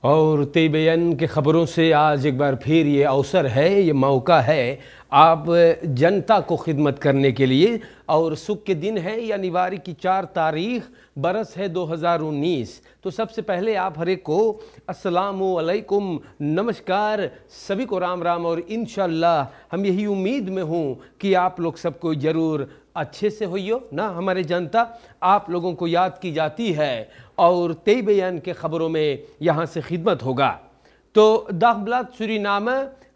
और तेबेयन के ख़बरों से आज एक बार फिर ये अवसर है, ये मौका है आप जनता को खिदमत करने के लिए। और सुख के दिन है, यानी की 4 तारीख, बरस है 2019। तो सबसे पहले आप हर एक को अस्सलामु अलैकुम, नमस्कार, सभी को राम राम। और इंशाअल्लाह हम यही उम्मीद में हूँ कि आप लोग सबको ज़रूर अच्छे से होइयो ना। हमारे जनता आप लोगों को याद की जाती है और तेबेयन के ख़बरों में यहाँ से खिदमत होगा। तो दगब्लाद सूरीनाम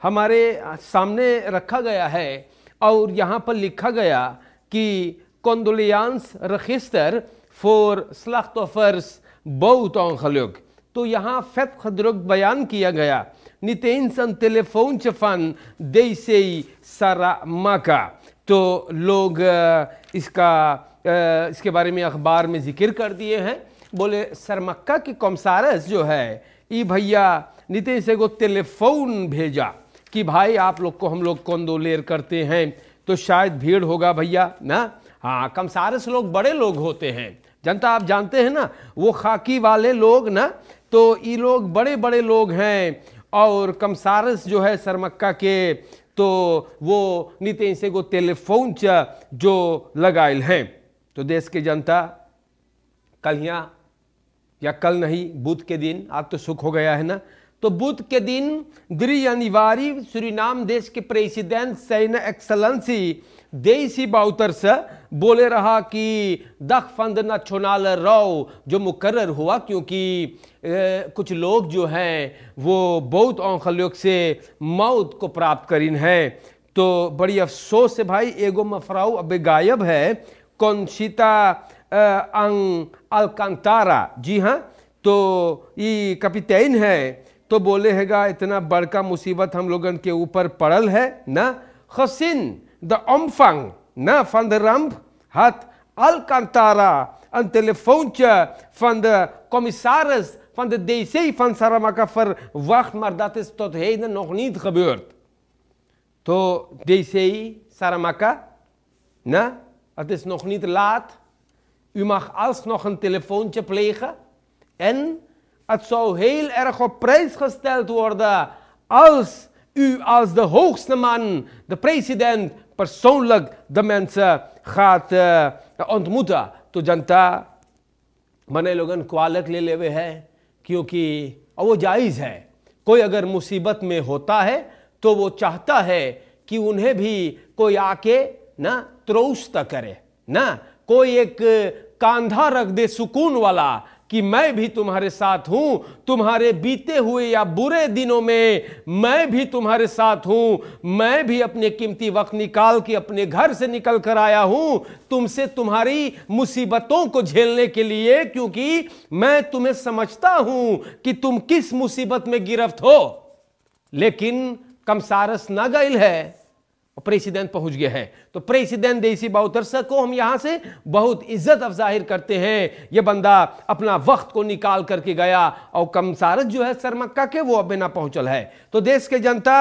हमारे सामने रखा गया है और यहाँ पर लिखा गया कि कंडोलियांस रजिस्टर फॉर स्लाchtofers बहुत ongeluk। तो यहाँ फेत खदरुक बयान किया गया नितेंस een telefoontje van DC Saramaka। तो लोग इसके बारे में अखबार में जिक्र कर दिए हैं। बोले सरमक्का की कमसारस जो है ये भैया नितेश को टेलीफोन भेजा कि भाई आप लोग को हम लोग कंडोलेर करते हैं। तो शायद भीड़ होगा भैया ना। हाँ, कमसारस लोग बड़े लोग होते हैं, जनता आप जानते हैं ना, वो खाकी वाले लोग ना। तो ये लोग बड़े बड़े लोग हैं और कमसारस जो है सरमक्का के, तो वो नितेश को टेलीफोन जो लगाइल हैं। तो देश के जनता कल या कल नहीं, बुध के दिन, आज तो सुख हो गया है ना। तो बुध के दिन 3 जनवरी सूरीनाम देश के प्रेसिडेंट सेन एक्सलेंसी देसी बाउतर्स बोले रहा कि दख फंद नेशनल रो जो मुकर्रर हुआ, क्योंकि कुछ लोग जो हैं वो बहुत औखल्योक से मौत को प्राप्त करीन हैं। तो बड़ी अफसोस है भाई, एगो मफराऊ अब गायब है, कॉन्शिता अलकांतारा। जी हाँ, तो ये कैपिटन है। तो बोले हैगा इतना बड़का मुसीबत हम लोगन के ऊपर पड़ल है ना। खसिन the omfang na van de ramp had Alcantara een telefoontje van de commissaris van de DC van Saramaka verwacht, maar dat is tot heden nog niet gebeurd. To DC Saramaka, na, het is nog niet laat. U mag alsnog een telefoontje plegen en het zou heel erg op prijs gesteld worden als u als de hoogste man, de president, persoonlijk de mensen gaat ontmoeten। तो जनता मने लोगन क्वालक ले लेवे है, क्योंकि वो जायज़ है। कोई अगर मुसीबत में होता है तो वो चाहता है कि उन्हें भी कोई आके ना त्रोस्त करे ना, कोई एक कांधा रख दे सुकून वाला कि मैं भी तुम्हारे साथ हूं, तुम्हारे बीते हुए या बुरे दिनों में मैं भी तुम्हारे साथ हूं, मैं भी अपने कीमती वक्त निकाल के अपने घर से निकल कर आया हूं तुमसे तुम्हारी मुसीबतों को झेलने के लिए, क्योंकि मैं तुम्हें समझता हूं कि तुम किस मुसीबत में गिरफ्त हो। लेकिन कमसारस ना गइल है, प्रेसिडेंट पहुंच गए हैं। तो प्रेसिडेंट देसी बाउतरसा को हम यहां से बहुत इज्जत अफजाहिर करते हैं। ये बंदा अपना वक्त को निकाल करके गया और कमसारस जो है सरमक्का के वो अबे ना पहुंचल है। तो देश के जनता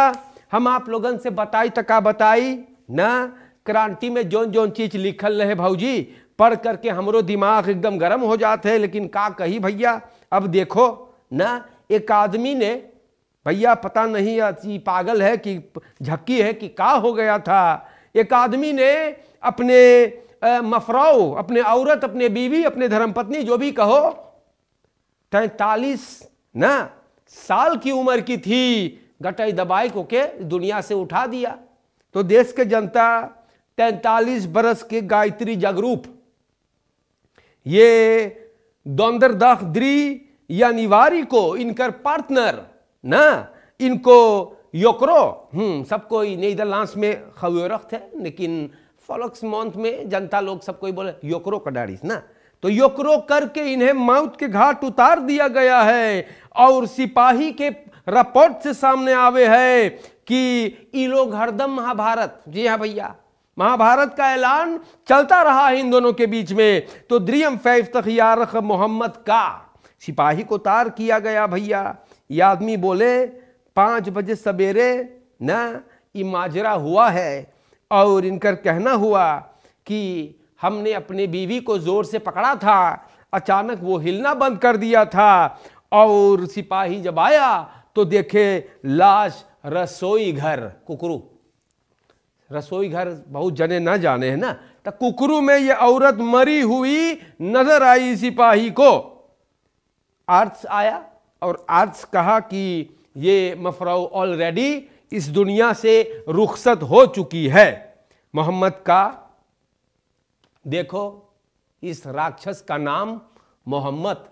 हम आप लोगन से बताई तका बताई ना, क्रांति में जोन जोन चीज लिखल रहे भौजी, पढ़ करके हमरो दिमाग एकदम गर्म हो जाते है। लेकिन का कही भैया, अब देखो ना, एक आदमी ने भैया पता नहीं ये पागल है कि झक्की है कि का हो गया था, एक आदमी ने अपने मफराओ, अपने औरत, अपने बीवी, अपने धर्मपत्नी जो भी कहो, 43 ना साल की उम्र की थी, गटाई दबाई को के दुनिया से उठा दिया। तो देश के जनता 43 बरस के गायत्री जागरूप, ये दोंदरदाख 3 जनवरी को इनकर पार्टनर ना, इनको योक्रो सबको नीदरलैंड्स में खबरख्त है, लेकिन फॉलक्स मंथ में जनता लोग सबको बोले योक्रो कडारिस ना। तो योक्रो करके इन्हें मौत के घाट उतार दिया गया है। और सिपाही के रिपोर्ट से सामने आवे है कि ये लोग हरदम महाभारत, जी हाँ भैया, महाभारत का ऐलान चलता रहा है इन दोनों के बीच में। तो द्रियम फैफ तखियारख मोहम्मद का सिपाही को तार किया गया भैया। ये आदमी बोले 5 बजे सवेरे ना ये माजरा हुआ है और इनकर कहना हुआ कि हमने अपने बीवी को जोर से पकड़ा था, अचानक वो हिलना बंद कर दिया था और सिपाही जब आया तो देखे लाश रसोई घर, कुकरू, रसोई घर बहुत जने ना जाने हैं ना, तो कुकरू में ये औरत मरी हुई नजर आई सिपाही को। आर्ट्स आया और आर्ट्स कहा कि ये मफराउ ऑलरेडी इस दुनिया से रुखसत हो चुकी है। मोहम्मद का, देखो इस राक्षस का नाम मोहम्मद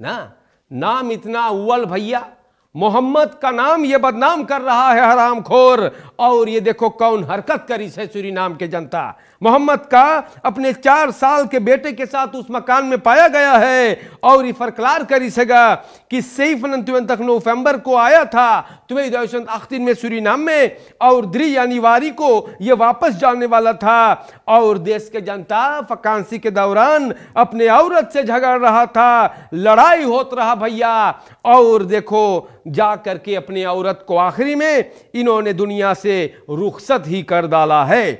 ना, नाम इतना अव्वल भैया, मोहम्मद का नाम ये बदनाम कर रहा है हरामखोर। और ये देखो कौन हरकत करी है सूरीनाम के जनता। मोहम्मद का अपने 4 साल के बेटे के साथ उस मकान में पाया गया है और ये फरकलार करी सगा कि 27 नवंबर को आया था 2018 में सूरीनाम में और 3 जनवरी को ये वापस जाने वाला था। और देश के जनता वकांसी के दौरान अपने औरत से झगड़ रहा था, लड़ाई होत रहा भैया। और देखो जा करके अपनी औरत को आखिरी में इन्होंने दुनिया से रुखसत ही कर डाला है।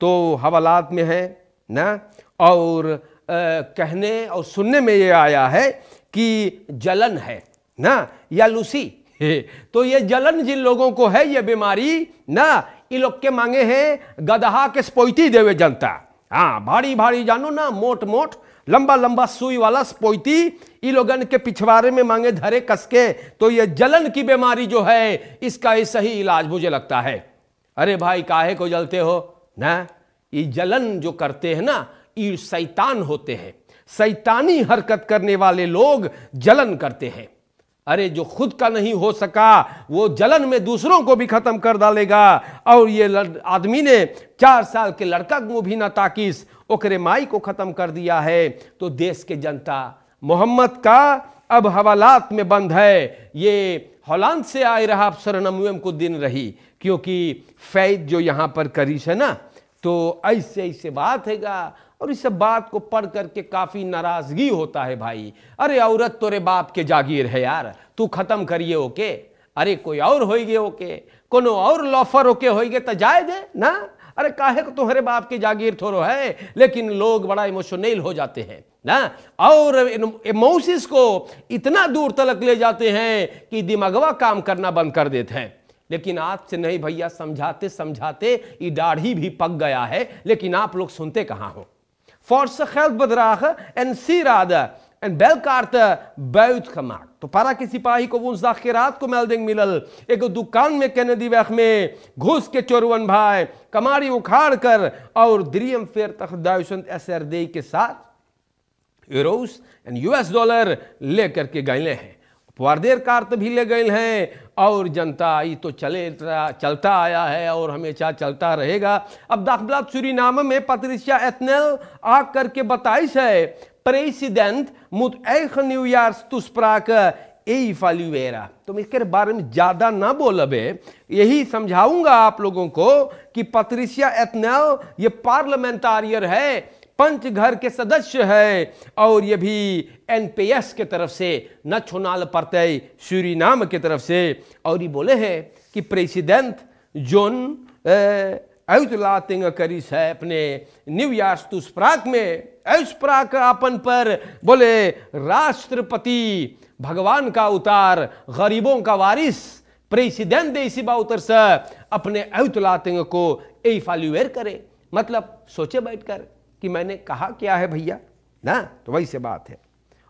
तो हवालात में है ना, और कहने और सुनने में ये आया है कि जलन है ना या लूसी तो ये जलन जिन लोगों को है ये बीमारी ना, ये लोग के मांगे हैं गदहा के स्पोइती देवे जनता। हाँ, भारी भारी जानो ना, मोट मोट लंबा लंबा सुई वाला स्पोइती ई लोगन के पिछवाड़े में मांगे धरे कसके। तो ये जलन की बीमारी जो है इसका ये सही इलाज मुझे लगता है। अरे भाई काहे को जलते हो ना, ये जलन जो करते हैं ना ये शैतान होते हैं, शैतानी हरकत करने वाले लोग जलन करते हैं। अरे जो खुद का नहीं हो सका वो जलन में दूसरों को भी खत्म कर डालेगा। और ये आदमी ने 4 साल के लड़का को भी ना ताकिस ओकरे माई को खत्म कर दिया है। तो देश के जनता मोहम्मद का अब हवालात में बंद है। ये हॉलैंड से आए रहा अफसर नमुएम को दिन रही, क्योंकि फैद जो यहाँ पर करीश है ना, तो ऐसे ऐसे बात हैगा। और इस बात को पढ़ करके काफी नाराजगी होता है भाई। अरे औरत तोरे बाप के जागीर है यार, तू खत्म करिए ओके। अरे कोई और होइगे ओके, कोनो और लॉफर ओके होइगे तो जाए दे ना। अरे काहे को तुम्हारे बाप के जागीर थोड़ो है। लेकिन लोग बड़ा इमोशनल हो जाते हैं ना, और इमोशंस को इतना दूर तलक ले जाते हैं कि दिमागवा काम करना बंद कर देते हैं। लेकिन आज से नहीं भैया, समझाते समझाते ये दाढ़ी भी पक गया है, लेकिन आप लोग सुनते कहाँ हो। Forse geldbedrag en sieraden en bij elkaar te buit gemaakt. तो पारा के सिपाही को woensdag की रात को मेल्डिंग मिलल, एक दुकान में कैनेडी वैख में घुस के चोरवन भाई कमारी उखाड़ कर और 43.000 SRD के साथ यूरोस एंड US डॉलर लेकर के गए हैं। वारदेर कार्त भी ले गए हैं। और जनता ये तो चलता आया है और हमेशा चलता रहेगा। अब दाखबलात सूरीनाम में पत्रिसिया एथनेल आ करके बताइश है president moet eigen nieuwjaarstoespraak evalueren। तो मैं इसके बारे में ज्यादा ना बोलबे, यही समझाऊंगा आप लोगों को कि पत्रिसिया एथनेल ये पार्लियामेंटारियर है, पंच घर के सदस्य है, और ये भी NPS के तरफ से नेशनल पार्टी सूरीनाम के तरफ से। और ये बोले हैं कि प्रेसिडेंट जोन uitlatingen करीस है अपने न्यूयार्स में उस्प्राक अपन पर बोले राष्ट्रपति भगवान का अवतार गरीबों का वारिस प्रेसिडेंट इसी बाउतर से अपने uitlatingen को इवैल्यूएट करे। मतलब सोचे बैठकर कि मैंने कहा क्या है भैया ना, तो वही से बात है।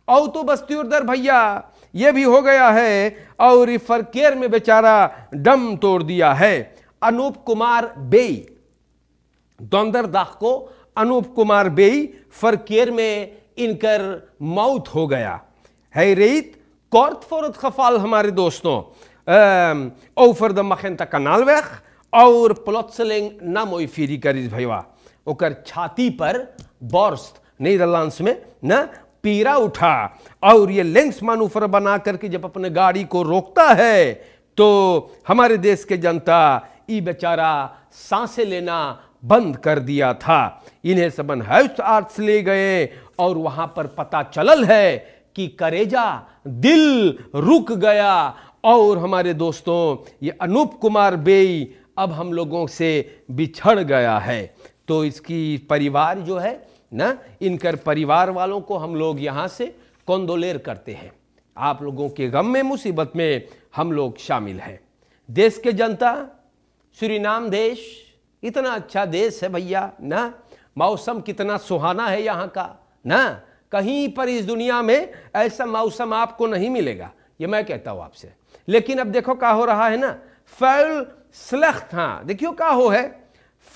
और तो बस्ती उधर भैया ये भी हो गया है, और फरकेर में बेचारा दम तोड़ दिया है। अनूप कुमार बेई दोंदरदाख को अनूप कुमार बेई फरकेर में इनकर मौत हो गया है। रेत कॉर्ट फोरत खफाल हमारे दोस्तों ओफर द मखेंता कनाल वेख और प्लॉट्सलिंग ना मोई फीरी करीज भैया ओकर छाती पर बोर्स्ट नीदरलैंड्स में ना पीरा उठा। और ये लेंस मानूफर बना करके जब अपने गाड़ी को रोकता है तो हमारे देश के जनता ये बेचारा सांसें लेना बंद कर दिया था। इन्हें सबन हाउस आर्ट्स ले गए और वहां पर पता चलल है कि करेजा दिल रुक गया। और हमारे दोस्तों ये अनूप कुमार बेई अब हम लोगों से बिछड़ गया है। तो इसकी परिवार जो है ना, इनकर परिवार वालों को हम लोग यहाँ से कंडोलेर करते हैं। आप लोगों के गम में, मुसीबत में हम लोग शामिल हैं। देश के जनता, सूरीनाम देश इतना अच्छा देश है भैया ना, मौसम कितना सुहाना है यहाँ का ना, कहीं पर इस दुनिया में ऐसा मौसम आपको नहीं मिलेगा, ये मैं कहता हूँ आपसे। लेकिन अब देखो क्या हो रहा है ना, फैल स्लख्त, हाँ देखियो क्या हो है,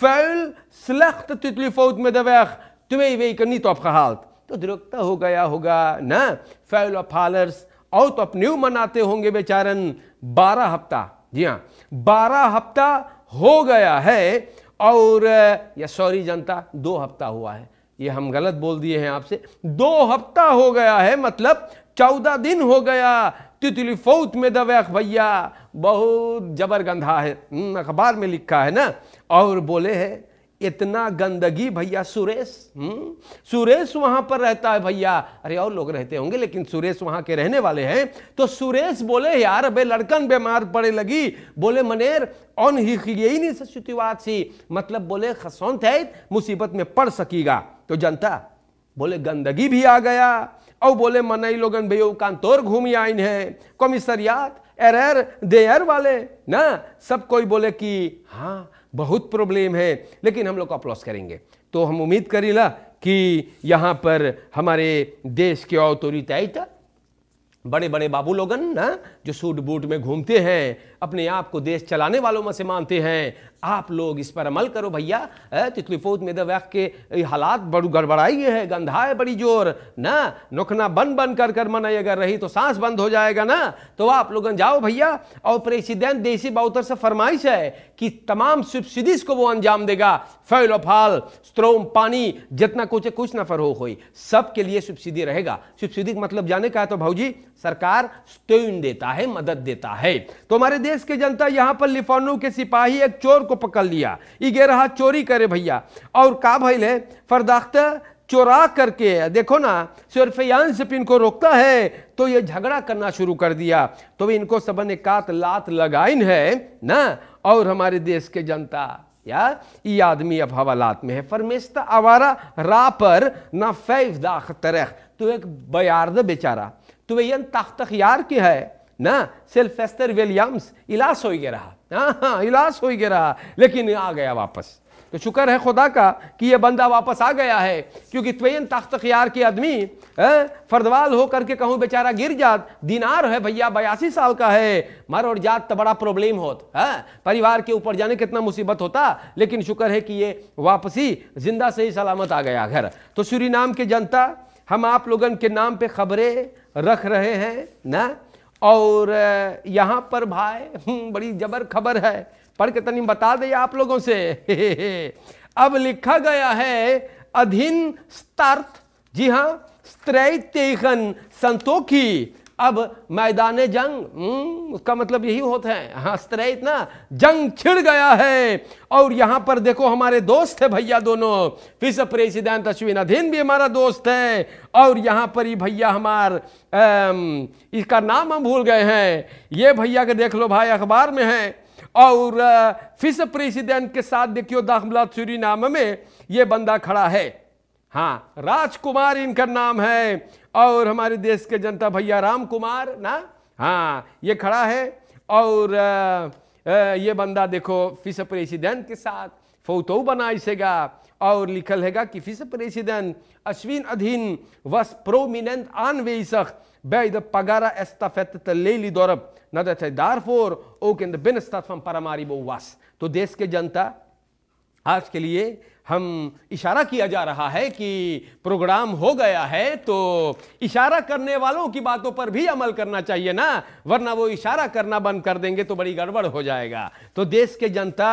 फैल स्लख्त तितलीफोत में दवेख तुम्हें वे करनी तो आपका हालत तो दुरुकता हो गया होगा ना, फैल फालर्स और तो अपने मनाते होंगे बेचारन 12 हफ्ता, जी हाँ 12 हफ्ता हो गया है, और या सॉरी जनता 2 हफ्ता हुआ है, ये हम गलत बोल दिए हैं आपसे, 2 हफ्ता हो गया है, मतलब 14 दिन हो गया तितली फौत में दवेख भैया, बहुत जबर गंधा है, अखबार में लिखा है ना। और बोले है इतना गंदगी भैया, सुरेश वहां पर रहता है भैया, अरे और लोग रहते होंगे लेकिन सुरेश वहां के रहने वाले हैं। तो सुरेश बोले यार अबे लड़कन बीमार पड़े लगी, बोले मनेर ऑन ही यही नहीं सिचुएशन सी, मतलब बोले खसौंत है मुसीबत में पड़ सकीगा। तो जनता बोले गंदगी भी आ गया, और बोले मनई लोगन भैया कांतोर घूमी आइन है, कमिश्नरियात एरर देयर वाले ना, सब कोई बोले कि हाँ बहुत प्रॉब्लम है, लेकिन हम लोग को अप्लॉस करेंगे। तो हम उम्मीद करीला कि यहाँ पर हमारे देश के ऑथोरिटी बड़े बड़े बाबू लोगन ना, जो सूट बूट में घूमते हैं, अपने आप को देश चलाने वालों में से मानते हैं, आप लोग इस पर अमल करो भैया। तितलीफोत में दवैख के हालात बड़ू गड़बड़ाई है, गंधा है बड़ी जोर ना, नोखना बन बन कर कर मनाई अगर रही तो सांस बंद हो जाएगा ना। तो आप लोगन जाओ भैया, और प्रेसिडेंट देसी बाउतर से फरमाइश है कि तमाम सब्सिडीज को वो अंजाम देगा, फैल फाल स्ट्रोम पानी जितना कुछ नफर हो सबके लिए सब्सिडी रहेगा। सब्सिडी मतलब जाने का है तो भाऊजी सरकार स्टोन देता है, मदद देता है। तो हमारे देश के जनता यहाँ पर लिफानो के सिपाही एक चोर को पकड़ लिया, ये रहा चोरी करे भैया, और का भइले फरदाख्ता चोरा करके देखो ना सिर्फियान से इनको रोकता है, तो ये झगड़ा करना शुरू कर दिया। तो इनको सबन एकात लात लगाइन है ना। और हमारे देश के जनता या ये आदमी अब हवालात में है, फरमेस्ता आवारा रा पर ना फैफ दाख तरह, तो एक बयार्द बेचारा तो वे तख्त यार के है ना, सिल्वेस्टर विलियम्स इलाज हो गया रहा, हाँ इलाज हो गया रहा, लेकिन आ गया वापस। तो शुक्र है खुदा का कि ये बंदा वापस आ गया है, क्योंकि त्वेन तख्त यार के आदमी फर्दवाल हो करके कहूँ बेचारा गिर जात, दिनार है भैया 82 साल का है, मर और जात तो बड़ा प्रॉब्लम होत है, परिवार के ऊपर जाने कितना मुसीबत होता, लेकिन शुक्र है कि ये वापसी जिंदा सही सलामत आ गया घर। तो सूरीनाम के जनता हम आप लोगन के नाम पे खबरें रख रहे हैं ना, और यहाँ पर भाई बड़ी जबर खबर है, पढ़ के तनी बता दे आप लोगों से। अब लिखा गया है अधीन स्टार्ट, जी हाँ स्ट्रेटेगन संतोखी, अब मैदान जंग, उसका मतलब यही होता है, हाँ स्ट्रेट ना, जंग छिड़ गया है। और यहां पर देखो हमारे दोस्त है भैया दोनों, विस प्रेसिडेंट अश्विन अधीन भी हमारा दोस्त है, और यहां पर ही भैया हमार इसका नाम हम भूल गए हैं, ये भैया के देख लो भाई अखबार में है। और विस प्रेसिडेंट के साथ देखियो दाखिला सूरीनाम में ये बंदा खड़ा है, हाँ राजकुमार इनका नाम है, और हमारे देश के जनता भैया राम कुमार ना, हाँ ये खड़ा है। और ये बंदा देखो विस प्रेसिडेंट के साथ फोटो बनाइसेगा, और लिखल हैगा कि विस प्रेसिडेंट अश्विन अधीन वस prominent आनवेसक bei de pagara estafette te leli dorp nadat hij daarvoor ook in de binnenstad van Paramaribo was। तो देश के जनता आज के लिए हम इशारा किया जा रहा है कि प्रोग्राम हो गया है, तो इशारा करने वालों की बातों पर भी अमल करना चाहिए ना, वरना वो इशारा करना बंद कर देंगे तो बड़ी गड़बड़ हो जाएगा। तो देश के जनता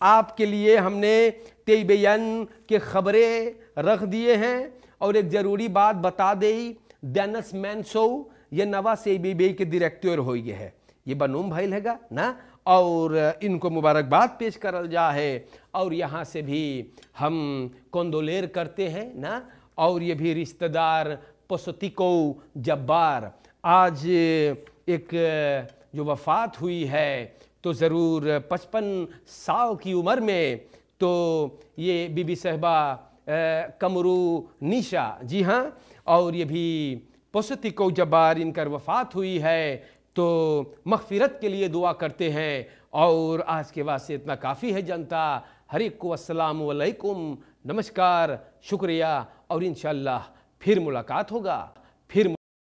आपके लिए हमने तेईबेयन के खबरें रख दिए हैं, और एक जरूरी बात बता दें, डेनिस मैनसो ये नवा सेबीबी के डायरेक्टर हो गए है, ये बनूम भाई हैगा ना, और इनको मुबारकबाद पेश कर जा है, और यहाँ से भी हम कंदोलेर करते हैं ना। और ये भी रिश्तेदार पसतिको जब्बार आज एक जो वफात हुई है, तो ज़रूर 55 साल की उम्र में, तो ये बीबी साहबा कमरू निशा, जी हाँ, और ये भी पोसती को जबार इनकर वफ़ात हुई है, तो मग़फ़िरत के लिए दुआ करते हैं। और आज के वास्ते इतना काफ़ी है जनता। हर एक को अस्सलामु अलैकुम, नमस्कार, शुक्रिया, और इंशाअल्लाह फिर मुलाकात होगा, फिर